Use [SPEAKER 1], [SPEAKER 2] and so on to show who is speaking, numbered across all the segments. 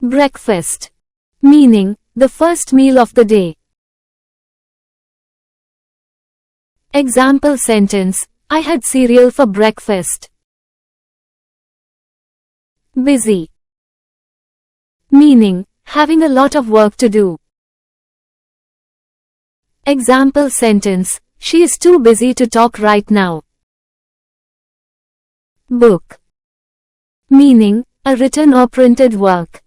[SPEAKER 1] Breakfast. Meaning, the first meal of the day. Example sentence, I had cereal for breakfast. Busy. Meaning, having a lot of work to do. Example sentence, she is too busy to talk right now. Book. Meaning, a written or printed work.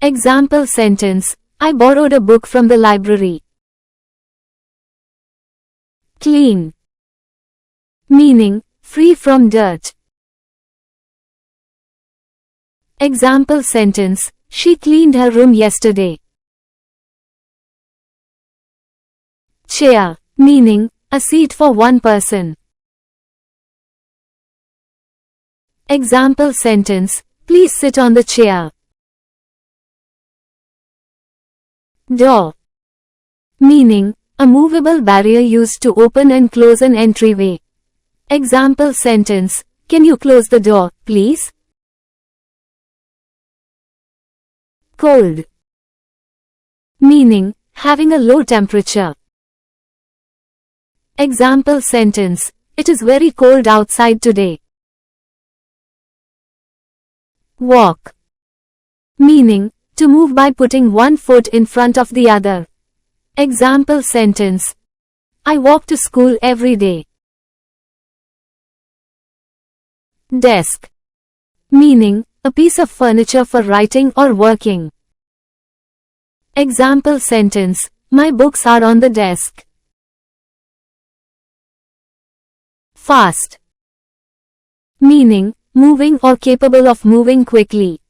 [SPEAKER 1] Example sentence, I borrowed a book from the library. Clean. Meaning, free from dirt. Example sentence, she cleaned her room yesterday. Chair. Meaning, a seat for one person. Example sentence, please sit on the chair. Door. Meaning, a movable barrier used to open and close an entryway. Example sentence, can you close the door, please? Cold. Meaning, having a low temperature. Example sentence, it is very cold outside today. Walk. Meaning, to move by putting one foot in front of the other. Example sentence, I walk to school every day. Desk. Meaning, a piece of furniture for writing or working. Example sentence, my books are on the desk. Fast. Meaning, moving or capable of moving quickly.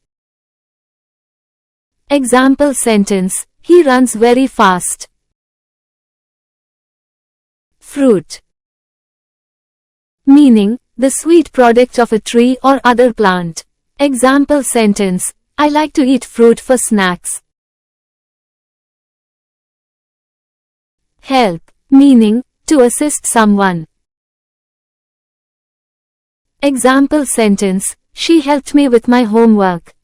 [SPEAKER 1] Example sentence, he runs very fast. Fruit. Meaning, the sweet product of a tree or other plant. Example sentence, I like to eat fruit for snacks. Help. Meaning, to assist someone. Example sentence, she helped me with my homework.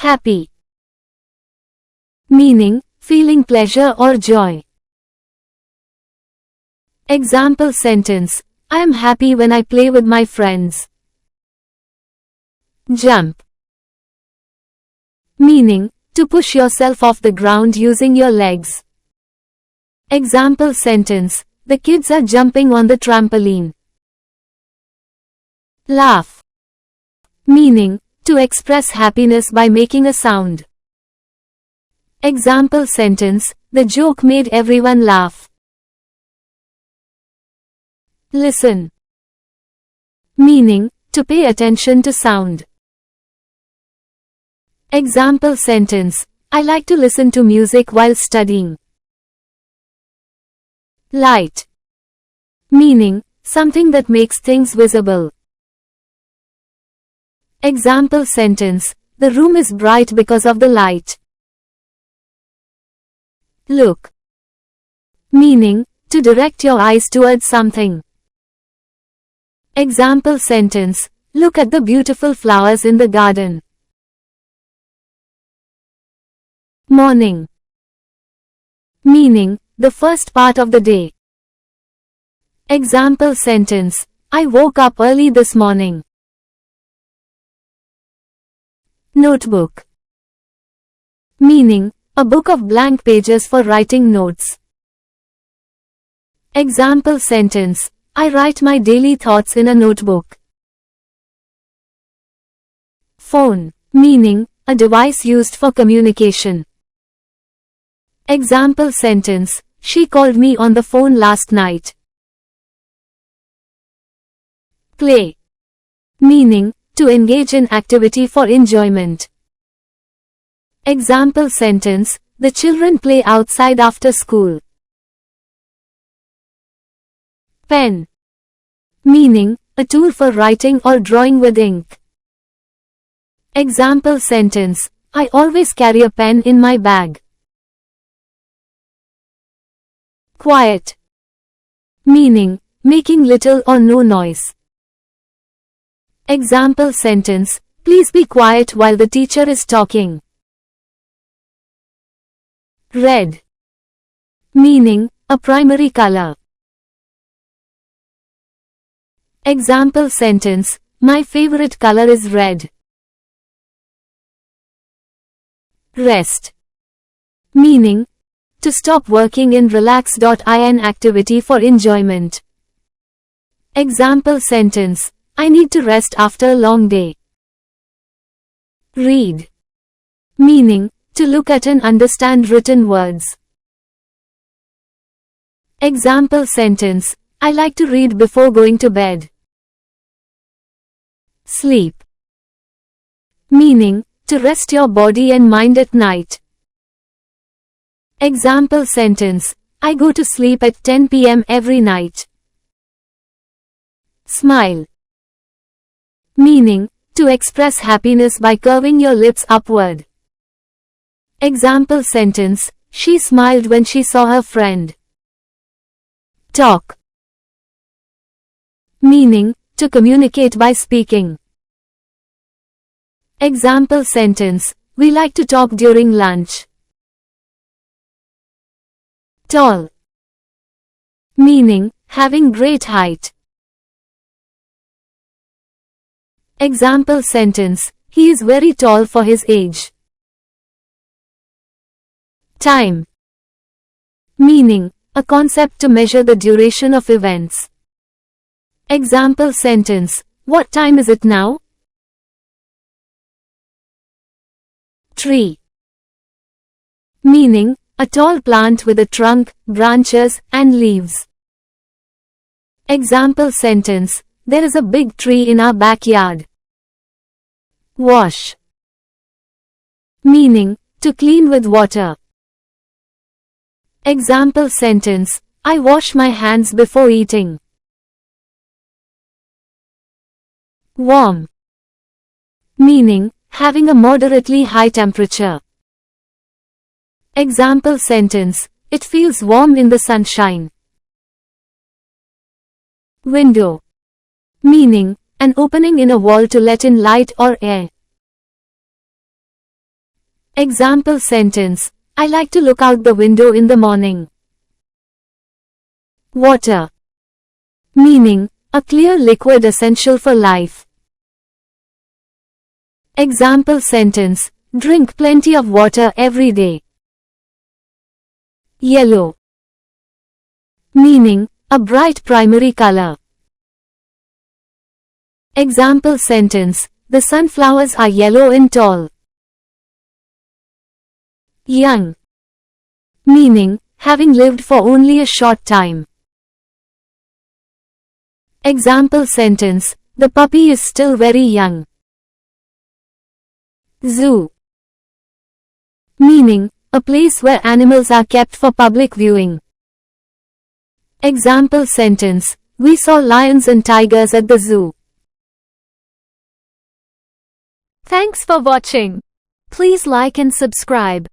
[SPEAKER 1] Happy. Meaning, feeling pleasure or joy. Example sentence, I am happy when I play with my friends. Jump. Meaning, to push yourself off the ground using your legs. Example sentence, the kids are jumping on the trampoline. Laugh. Meaning, to express happiness by making a sound. Example sentence, the joke made everyone laugh. Listen. Meaning, to pay attention to sound. Example sentence, I like to listen to music while studying. Light. Meaning, something that makes things visible. Example sentence, the room is bright because of the light. Look. Meaning, to direct your eyes towards something. Example sentence, look at the beautiful flowers in the garden. Morning. Meaning, the first part of the day. Example sentence, I woke up early this morning. Notebook. Meaning, a book of blank pages for writing notes. Example sentence, I write my daily thoughts in a notebook. Phone. Meaning, a device used for communication. Example sentence, she called me on the phone last night. Play. Meaning, to engage in activity for enjoyment. Example sentence, the children play outside after school. Pen. Meaning, a tool for writing or drawing with ink. Example sentence, I always carry a pen in my bag. Quiet. Meaning, making little or no noise. Example sentence, please be quiet while the teacher is talking. Red. Meaning, a primary color. Example sentence, my favorite color is red. Rest. Meaning, to stop working and relax. An activity for enjoyment. Example sentence, I need to rest after a long day. Read. Meaning, to look at and understand written words. Example sentence, I like to read before going to bed. Sleep. Meaning, to rest your body and mind at night. Example sentence, I go to sleep at 10 p.m. every night. Smile. Meaning, to express happiness by curving your lips upward. Example sentence, she smiled when she saw her friend. Talk. Meaning, to communicate by speaking. Example sentence, we like to talk during lunch. Tall. Meaning, having great height. Example sentence, he is very tall for his age. Time. Meaning, a concept to measure the duration of events. Example sentence, what time is it now? Tree. Meaning, a tall plant with a trunk, branches, and leaves. Example sentence, there is a big tree in our backyard. Wash. Meaning, to clean with water. Example sentence, I wash my hands before eating. Warm. Meaning, having a moderately high temperature. Example sentence, it feels warm in the sunshine. Window. Meaning, an opening in a wall to let in light or air. Example sentence, I like to look out the window in the morning. Water. Meaning, a clear liquid essential for life. Example sentence, drink plenty of water every day. Yellow. Meaning, a bright primary color. Example sentence, the sunflowers are yellow and tall. Young. Meaning, having lived for only a short time. Example sentence, the puppy is still very young. Zoo. Meaning, a place where animals are kept for public viewing. Example sentence, we saw lions and tigers at the zoo. Thanks for watching. Please like and subscribe.